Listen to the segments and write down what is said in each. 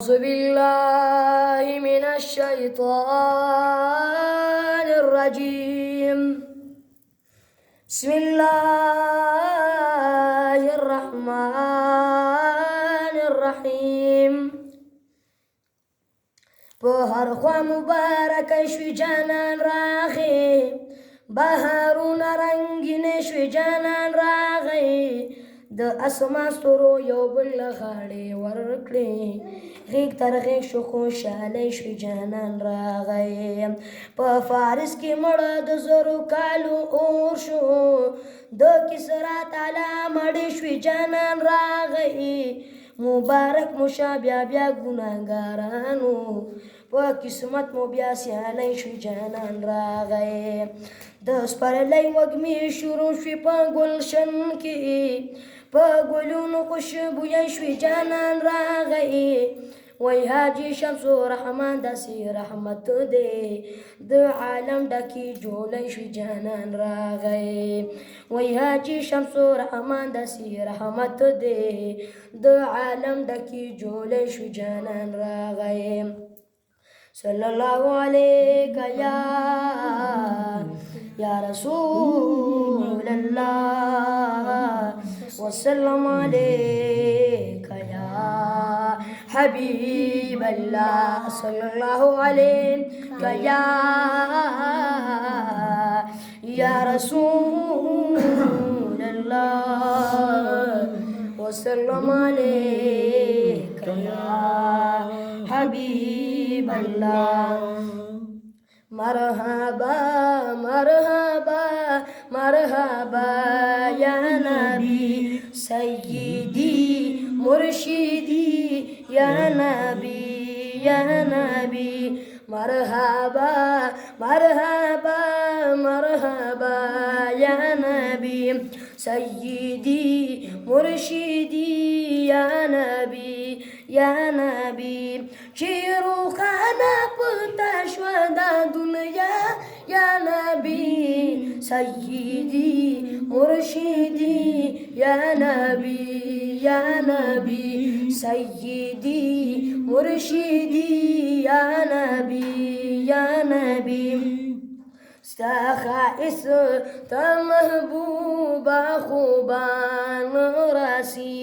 أعوذ بالله من الشيطان الرجيم. بسم الله الرحمن الرحيم. بهر خوا مبارک شوی جانان راغی، بهارون رنگین شوی جانان راغی، د اسمان ستورو یو بل غاړې ورکړې، غیږ تر غیږ شو خوشحالی شوی جانان راغی. په فارس کې مړه د زرو کالو اور شو، د کسرا تعالی مړې شوی جانان راغی. مبارک مو شه بیا بیا ګناهګارانو، په قسمت مو بیا سیالی شوی جانان راغی. د سپرلی وږمې شروع شوې په ګلشن کې، په ګلونو خوشبویه شوی جانان راغی. وای حاجي شمس الرحمن داسې رحمت دی، د عالم ډکې جوړی شوی جانان راغی. وای حاجي شمس الرحمن داسې رحمت دی، د عالم ډکې جوړی شوی جانان راغی. صلی الله علیک یا رسول الله، وسلم علیک یا حبیب الله. صلی الله علیک یا رسول الله، وسلم علیک یا حبیب الله. مرحبا مرحبا مرحبا یا نبی سیدی مرشدی یا نبی یا نبی. مرحبا مرحبا مرحبا یا نبی سیدی مرشدی یا نبی یا نبی. چې روښانه پتا شوه دا دنیا یا نبی سیدی مرشدی یا نبی یا نبی سیدی مرشدی یا نبی یا نبی. ستا خائص تا محبوبا خوبان راسی،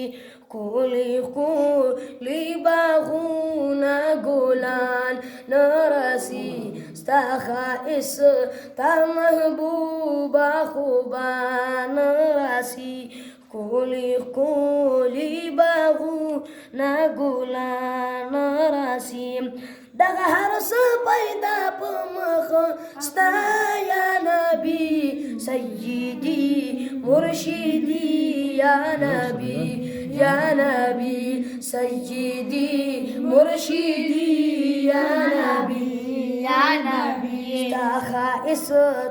کولی کولی باغونا گلان نراسی. ستا خائص تا محبوبا خوبان راسی، کولی کولی باغونا گلان راسی. دغه هر څه پیدا په مخ ستا یا نبی سیدی مرشدی یا نبی یا نبی سیدی مرشدی یا نبی یا نبی. ستا خائص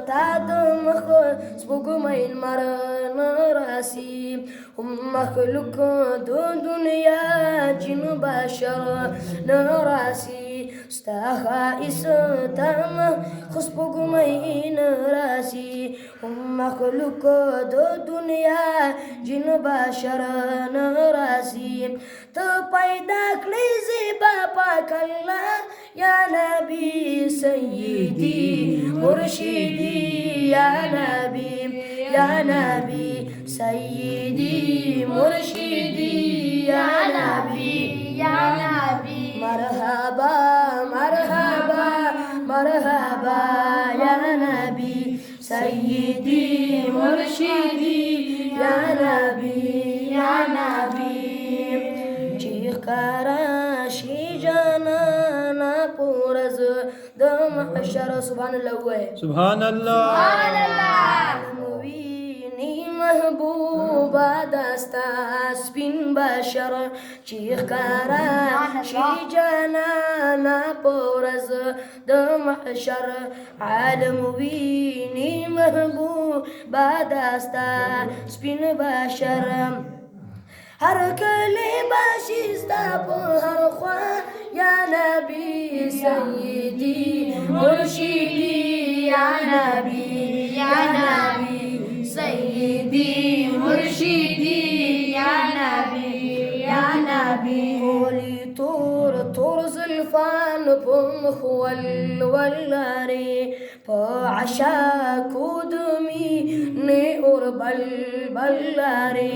تا د مخ سپوږمۍ لمر نه راسي، هم مخلوق د دنیا جن بشر نه راسي. ستا خائص تا مخ سپوږمۍ نه راسي، هم مخلوق د دنیا جن بشر نه راسي. ته پیدا کړې زیبا پاک الله یا نبی سیدی مرشدی یا نبی یا نبی سیدی مرشدی یا نبی یا نبی. مرحبا مرحبا مرحبا یا نبی سیدی مرشدی یا نبی یا نبی. چې ښکاره شي جانانه پورز د محشر. سبحان الله ووایه سبحان الله. محبوبا دستا سپین بشر، چې ښکاره شي جانانه پورز د محشر. عالم ویني محبوبا دستا سپین بشر، هر کلی باشي ستا په هر خوا یا نبی سیدی مرشدی یا نبی یا نبی سیدی مرشدی یا نبی یا نبی. کولی تور تور زلفان په مخ ولولارې په عشاکو د مینې اور بل لارې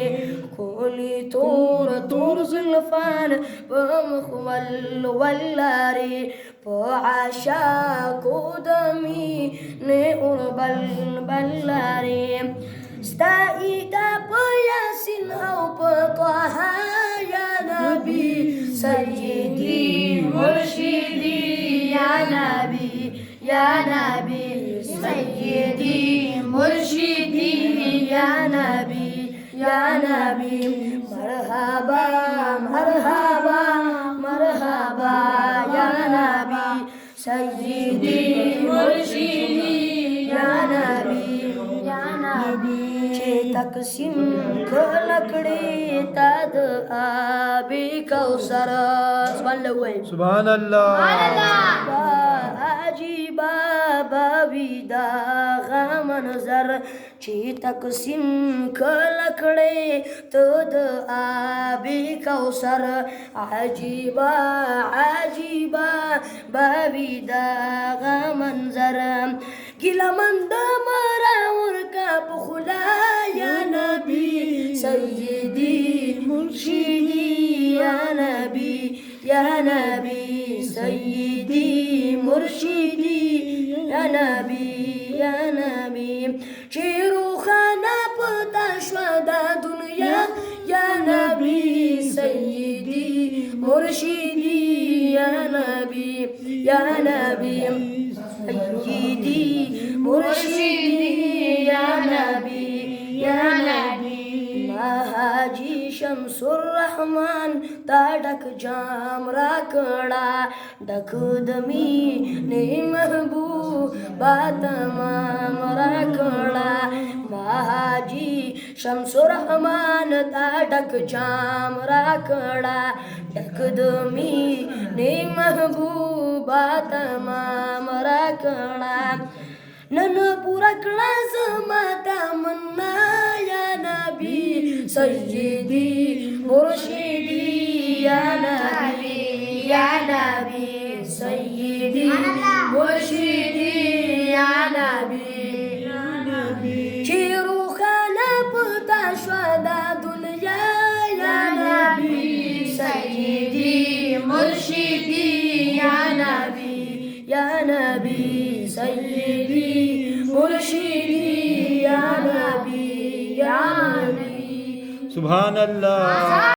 کولی تور زلفان په مخ ولولارې په عشاکو د مینې اور بل لارې ستا ایدا په یاسین او په طه یا نبی سیدی مرشدی یا نبی سیدی مرشدی یا نبی مرحبا یا نبی سیدی مرشدی یا نبی چې تقسیم کلکړې تا د آب کوثر سبحان الله عجیبا باوی دا منظر چې تقسیم کلکړې ته د آب کوثر عجیبا باوی دا منظر ګیله مند مراور کا پخلا یا نبی سیدی مرشدی یا نبی سیدی مرشدی یا نبی چې روخانه پتا شوه دا دنیا یا نبی سیدی مرشدی یا نبی سیدی مرشدی یا نبی حاجی شمس الرحمن تا ډک جام را کړه ډک د مینې محبوبا تمام را کړه حاجی شمس الرحمن تا ډک جام را کړه ډک د مینې محبوبا تمام را کړه نن پورا کړه زما تمنا یا نبی سیدی مرشدی یا نبی سیدی مرشدی یا نبی چې روخانه پتا شوه دا دنیا یا نبی سیدی مرشدی یا نبی سیدی مرشدی یا نبی سبحان الله